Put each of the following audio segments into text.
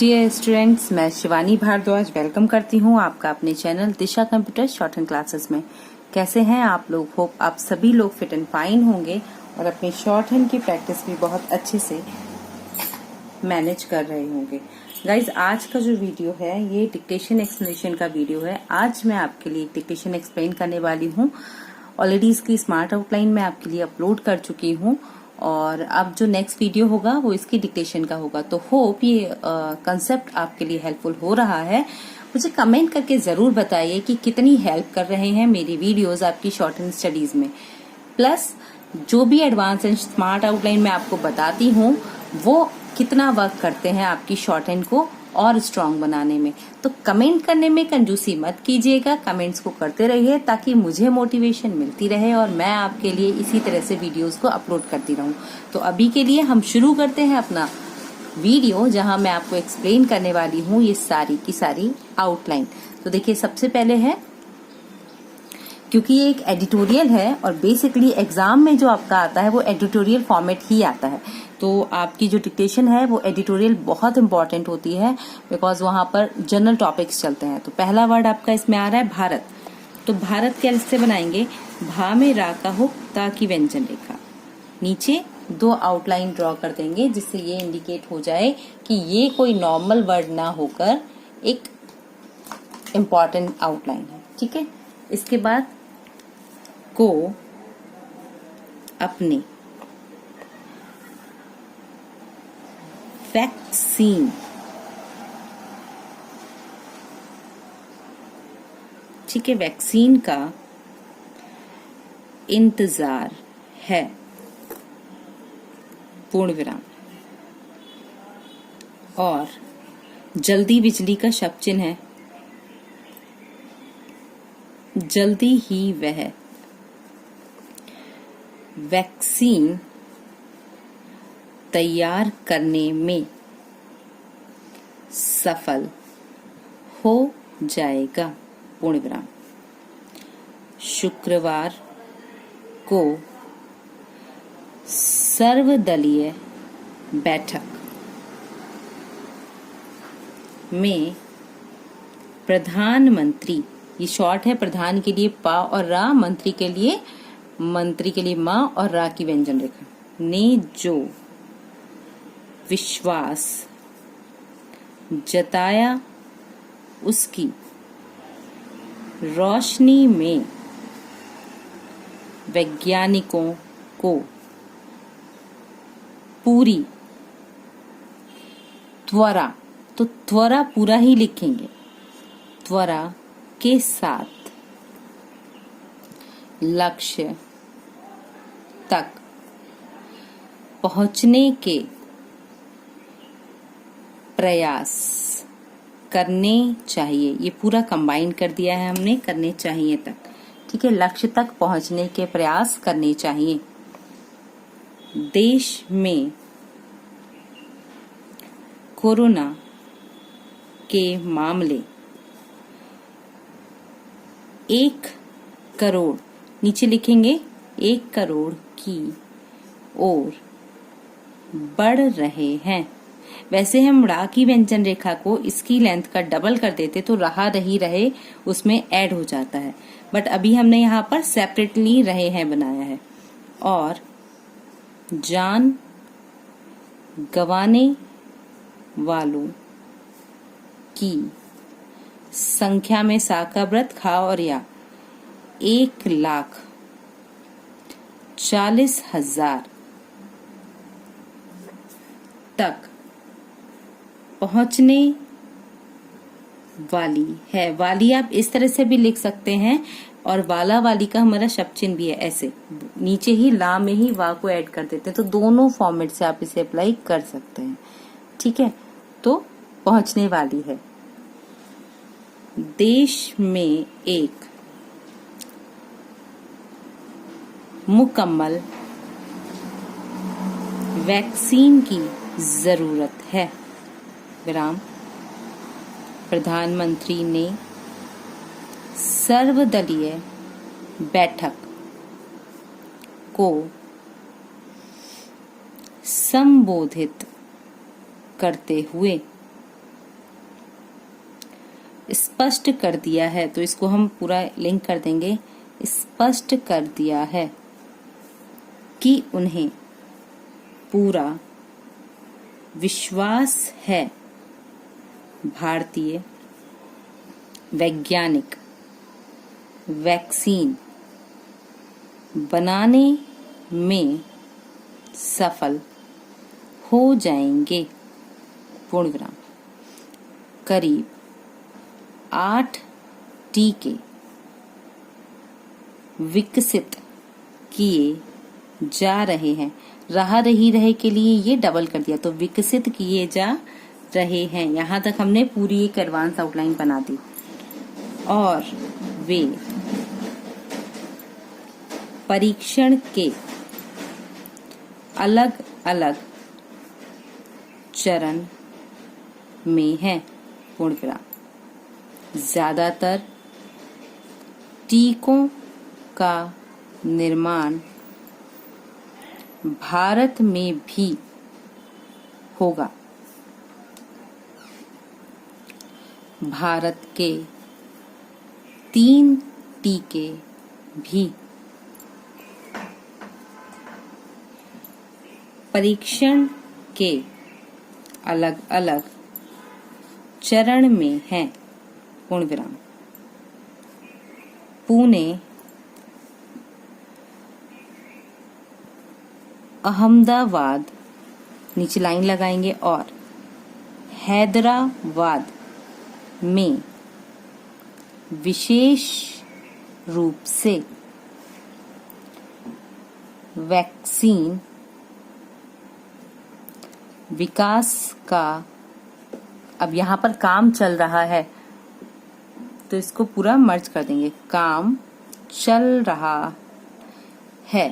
Dear students, मैं Shivani Bhardwaj welcome करती हूँ आपका अपने चैनल दिशा कंप्यूटर शॉर्ट हैंड क्लासेस में। कैसे हैं आप लोग? होप आप सभी लोग फिट एंड फाइन होंगे और अपनी शॉर्ट हैंड की प्रैक्टिस भी बहुत अच्छे से मैनेज कर रहे होंगे। गाइज, आज का जो वीडियो है ये डिक्टेशन एक्सप्लेनेशन का वीडियो है। आज मैं आपके लिए डिक्टेशन एक्सप्लेन करने वाली हूँ। ऑलरेडी इसकी स्मार्ट आउटलाइन मैं आपके लिए अपलोड कर चुकी हूँ और अब जो नेक्स्ट वीडियो होगा वो इसकी डिक्टेशन का होगा। तो होप ये कंसेप्ट आपके लिए हेल्पफुल हो रहा है। मुझे कमेंट करके जरूर बताइए कि कितनी हेल्प कर रहे हैं मेरी वीडियोस आपकी शॉर्ट हैंड स्टडीज में। प्लस जो भी एडवांस एंड स्मार्ट आउटलाइन मैं आपको बताती हूँ वो कितना वर्क करते हैं आपकी शॉर्ट हैंड को और स्ट्रांग बनाने में। तो कमेंट करने में कंजूसी मत कीजिएगा, कमेंट्स को करते रहिए ताकि मुझे मोटिवेशन मिलती रहे और मैं आपके लिए इसी तरह से वीडियोस को अपलोड करती रहूं। तो अभी के लिए हम शुरू करते हैं अपना वीडियो, जहां मैं आपको एक्सप्लेन करने वाली हूं ये सारी की सारी आउटलाइन। तो देखिए, सबसे पहले है, क्योंकि ये एक एडिटोरियल है और बेसिकली एग्जाम में जो आपका आता है वो एडिटोरियल फॉर्मेट ही आता है। तो आपकी जो डिक्टेशन है वो एडिटोरियल बहुत इंपॉर्टेंट होती है बिकॉज वहां पर जनरल टॉपिक्स चलते हैं। तो पहला वर्ड आपका इसमें आ रहा है भारत। तो भारत कैसे बनाएंगे? भा में रा का हो, ता की व्यंजन रेखा, नीचे दो आउटलाइन ड्रॉ कर देंगे जिससे ये इंडिकेट हो जाए कि ये कोई नॉर्मल वर्ड ना होकर एक इम्पॉर्टेंट आउटलाइन है। ठीक है, इसके बाद को अपने वैक्सीन, ठीक है, वैक्सीन का इंतजार है, पूर्ण विराम। और जल्दी बिजली का शब्द चिन्ह है, जल्दी ही वह वैक्सीन तैयार करने में सफल हो जाएगा, पूर्ण विराम। शुक्रवार को सर्वदलीय बैठक में प्रधानमंत्री, ये शॉर्ट है, प्रधान के लिए पा और रा, मंत्री के लिए मां और रा की व्यंजन रेखा, ने जो विश्वास जताया उसकी रोशनी में वैज्ञानिकों को पूरी त्वरा, तो त्वरा पूरा ही लिखेंगे, त्वरा के साथ लक्ष्य तक पहुंचने के प्रयास करने चाहिए। ये पूरा कंबाइन कर दिया है हमने, करने चाहिए तक। ठीक है, लक्ष्य तक पहुंचने के प्रयास करने चाहिए। देश में कोरोना के मामले 1 करोड़, नीचे लिखेंगे 1 करोड़ की ओर बढ़ रहे हैं। वैसे हम रा की व्यंजन रेखा को इसकी लेंथ का डबल कर देते तो रहा रही रहे उसमें ऐड हो जाता है, बट अभी हमने यहाँ पर सेपरेटली रहे हैं बनाया है। और जान गंवाने वालों की संख्या में सा का व्रत, खा और या 1,40,000 तक पहुंचने वाली है। वाली आप इस तरह से भी लिख सकते हैं और वाला वाली का हमारा शब्द चिन्ह भी है, ऐसे नीचे ही ला में ही वा को ऐड कर देते हैं। तो दोनों फॉर्मेट से आप इसे अप्लाई कर सकते हैं। ठीक है, तो पहुंचने वाली है। देश में एक मुकम्मल वैक्सीन की जरूरत है, विराम। प्रधानमंत्री ने सर्वदलीय बैठक को संबोधित करते हुए स्पष्ट कर दिया है, तो इसको हम पूरा लिंक कर देंगे। स्पष्ट कर दिया है कि उन्हें पूरा विश्वास है भारतीय वैज्ञानिक वैक्सीन बनाने में सफल हो जाएंगे। पूर्ण विराम। करीब 8 टीके विकसित किए जा रहे हैं। रहे के लिए ये डबल कर दिया, तो विकसित किए जा रहे हैं। यहाँ तक हमने पूरी एक एडवांस आउटलाइन बना दी। और वे परीक्षण के अलग अलग चरण में हैं। पूर्ण विराम। ज्यादातर टीकों का निर्माण भारत में भी होगा। भारत के 3 टीके भी परीक्षण के अलग अलग चरण में हैं। पूर्ण विराम। पुणे, अहमदाबाद, नीचे लाइन लगाएंगे, और हैदराबाद में विशेष रूप से वैक्सीन विकास का अब यहाँ पर काम चल रहा है, तो इसको पूरा मर्ज कर देंगे। काम चल रहा है।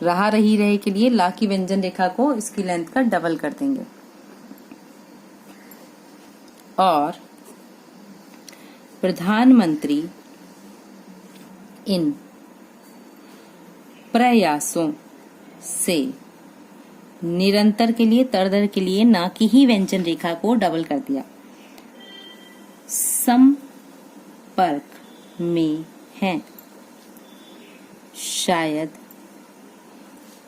रहे के लिए ला की व्यंजन रेखा को इसकी लेंथ का डबल कर देंगे। और प्रधानमंत्री इन प्रयासों से निरंतर के लिए तरदर के लिए ना की ही व्यंजन रेखा को डबल कर दिया। संपर्क में हैं। शायद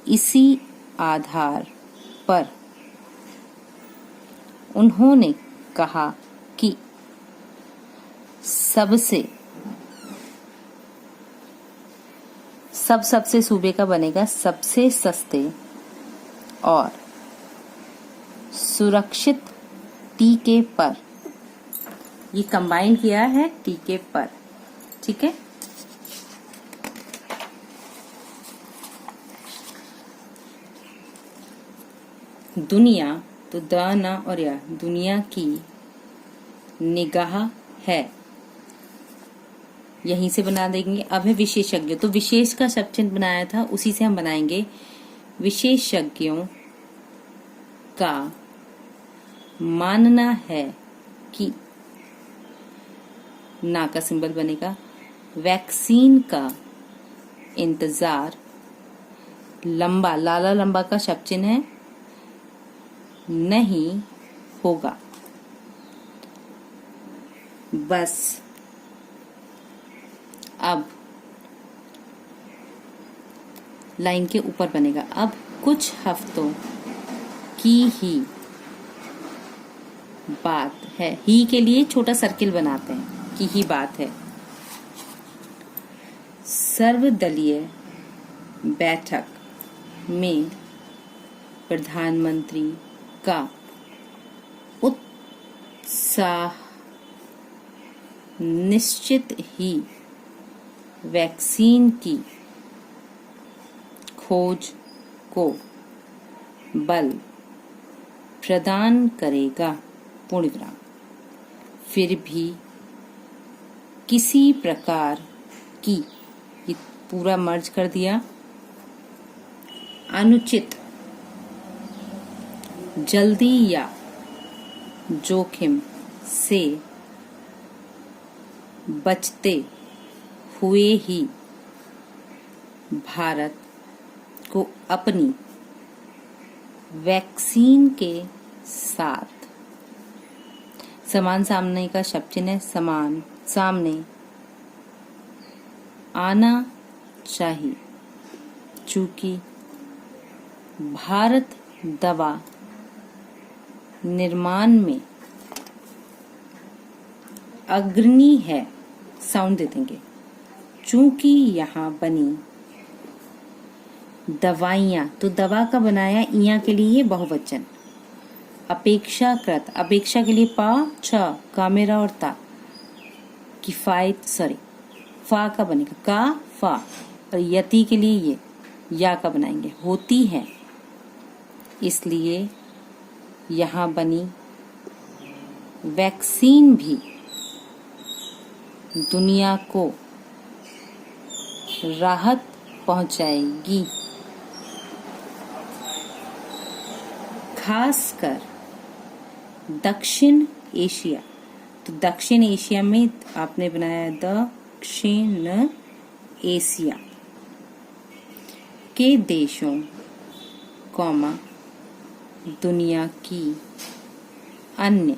इसी आधार पर उन्होंने कहा कि सबसे सूबे का बनेगा सबसे सस्ते और सुरक्षित टीके पर। ये कंबाइन किया है टीके पर। ठीक है। दुनिया, तो द ना और या, दुनिया की निगाह है। यहीं से बना देंगे। अब है विशेषज्ञ, तो विशेष का शब्द चिन्ह बनाया था, उसी से हम बनाएंगे। विशेषज्ञों का मानना है कि ना का सिंबल बनेगा। वैक्सीन का इंतजार लंबा, लाला लंबा का शब्द चिन्ह है, नहीं होगा। बस अब लाइन के ऊपर बनेगा। अब कुछ हफ्तों की ही बात है। ही के लिए छोटा सर्किल बनाते हैं कि ही बात है। सर्वदलीय बैठक में प्रधानमंत्री का उत्साह निश्चित ही वैक्सीन की खोज को बल प्रदान करेगा। पूर्ण विराम। फिर भी किसी प्रकार की, ये पूरा मर्ज कर दिया, अनुचित, जल्दी या जोखिम से बचते हुए ही भारत को अपनी वैक्सीन के साथ समान सामने का शब्द चिन्ह है समान, सामने। आना चाहिए, चूंकि भारत दवा निर्माण में अग्रणी है, साउंड दे देंगे, चूंकि यहाँ बनी दवाइयाँ, तो दवा का बनाया इया के लिए बहुवचन। अपेक्षाकृत, अपेक्षा के लिए पा छ, का मेरा और ता, किफायत फा का बनेगा का फा, और यति के लिए ये या का बनाएंगे, होती है, इसलिए यहाँ बनी वैक्सीन भी दुनिया को राहत पहुंचाएगी। खासकर दक्षिण एशिया, तो दक्षिण एशिया में आपने बनाया दक्षिण एशिया के देशों, कौमा दुनिया की अन्य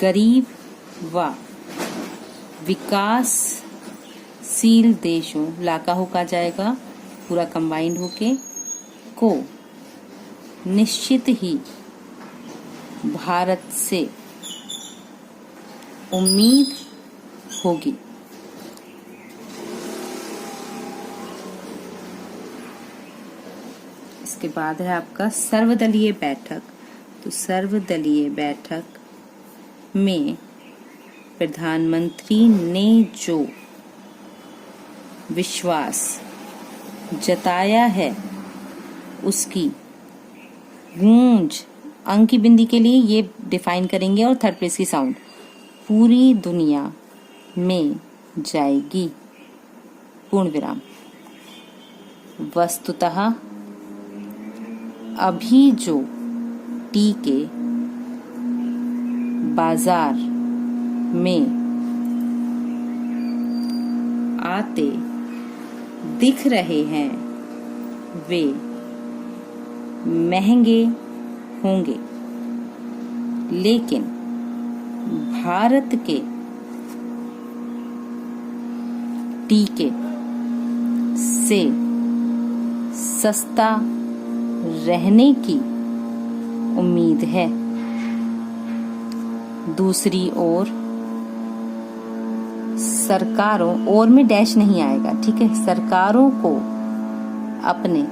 गरीब व विकासशील देशों, लाका होकर जाएगा पूरा कंबाइंड होके, को निश्चित ही भारत से उम्मीद होगी। इसके बाद है आपका सर्वदलीय बैठक। तो सर्वदलीय बैठक में प्रधानमंत्री ने जो विश्वास जताया है उसकी गूंज, अंक की बिंदी के लिए ये डिफाइन करेंगे और थर्ड प्लेस की साउंड, पूरी दुनिया में जाएगी, पूर्ण विराम। वस्तुतः अभी जो टीके बाजार में आते दिख रहे हैं वे महंगे होंगे, लेकिन भारत के टीके से सस्ता रहने की उम्मीद है। दूसरी ओर सरकारों, और में डैश नहीं आएगा, ठीक है, सरकारों को अपने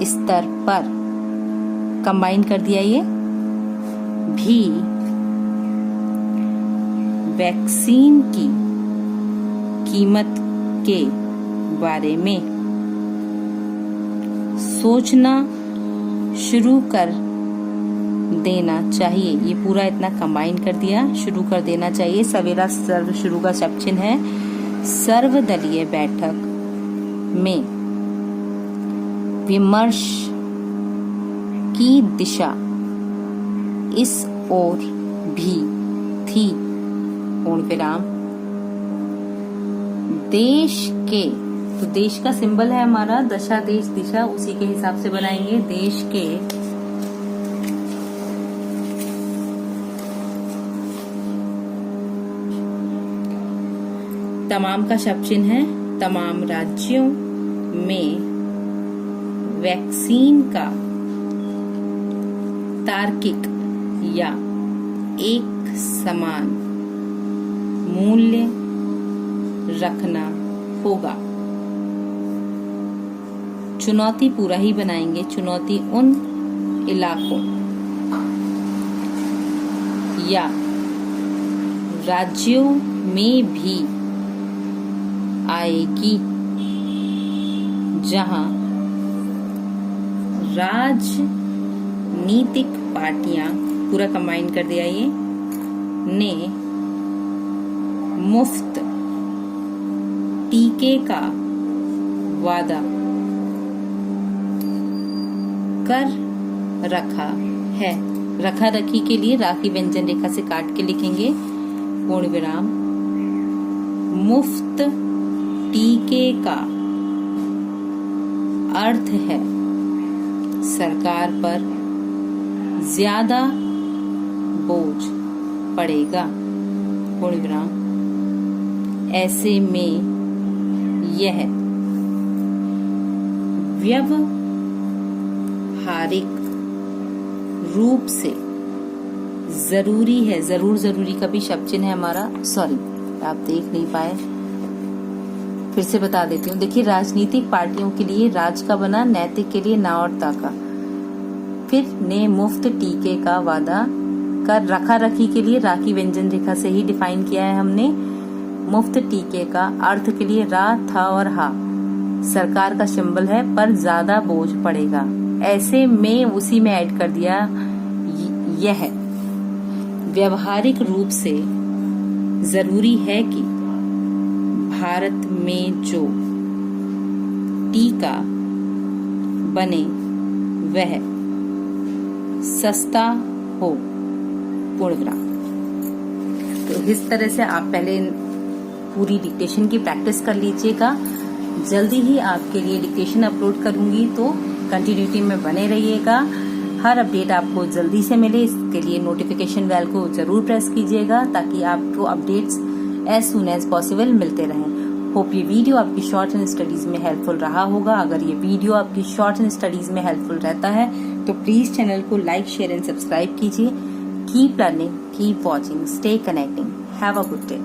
स्तर पर कंबाइन कर दिया ये भी वैक्सीन की कीमत के बारे में सोचना शुरू कर देना चाहिए। ये पूरा इतना कंबाइन कर दिया, शुरू कर देना चाहिए। सवेरा सर्व शुरू का शब्द चिन्ह है। सर्वदलीय बैठक में विमर्श की दिशा इस ओर भी थी, पूर्ण विराम। देश के, तो देश का सिंबल है हमारा दशा, देश दिशा, उसी के हिसाब से बनाएंगे। देश के तमाम का शब्द चिन्ह है तमाम राज्यों में वैक्सीन का तार्किक या एक समान मूल्य रखना होगा। चुनौती पूरा ही बनाएंगे। चुनौती उन इलाकों या राज्यों में भी आएगी जहां राजनीतिक पार्टियां, पूरा कंबाइन कर दिया ये, ने मुफ्त टीके का वादा कर रखा है। रखा रखी के लिए राखी व्यंजन रेखा से काट के लिखेंगे, पूर्ण विराम। मुफ्त टीके का अर्थ है सरकार पर ज्यादा बोझ पड़ेगा, पूर्ण विराम। ऐसे में यह व्यवहारिक रूप से जरूरी है। जरूरी का भी शब्द चिन्ह है हमारा, सॉरी आप देख नहीं पाए, फिर से बता देती हूँ। देखिए, राजनीतिक पार्टियों के लिए राज का बना, नैतिक के लिए ना और ताका। फिर ने मुफ्त टीके का वादा कर, रखा रखी के लिए राखी व्यंजन रेखा से ही डिफाइन किया है हमने। मुफ्त टीके का अर्थ के लिए रा, था और हा सरकार का सिंबल है, पर ज्यादा बोझ पड़ेगा। ऐसे में उसी में ऐड कर दिया यह व्यवहारिक रूप से जरूरी है कि भारत में जो टीका बने वह सस्ता हो, पूर्ण विराम। तो इस तरह से आप पहले पूरी डिक्टेशन की प्रैक्टिस कर लीजिएगा। जल्दी ही आपके लिए डिक्टेशन अपलोड करूंगी, तो कंटिन्यूटी में बने रहिएगा। हर अपडेट आपको जल्दी से मिले, इसके लिए नोटिफिकेशन बेल को जरूर प्रेस कीजिएगा ताकि आपको updates as soon as possible मिलते रहें। होप ये वीडियो आपकी शॉर्ट एंड स्टडीज में हेल्पफुल रहा होगा। अगर ये वीडियो आपकी शॉर्ट एंड स्टडीज में हेल्पफुल रहता है तो प्लीज चैनल को लाइक, शेयर एंड सब्सक्राइब कीजिए। Keep learning, keep watching, stay connecting. Have a good day.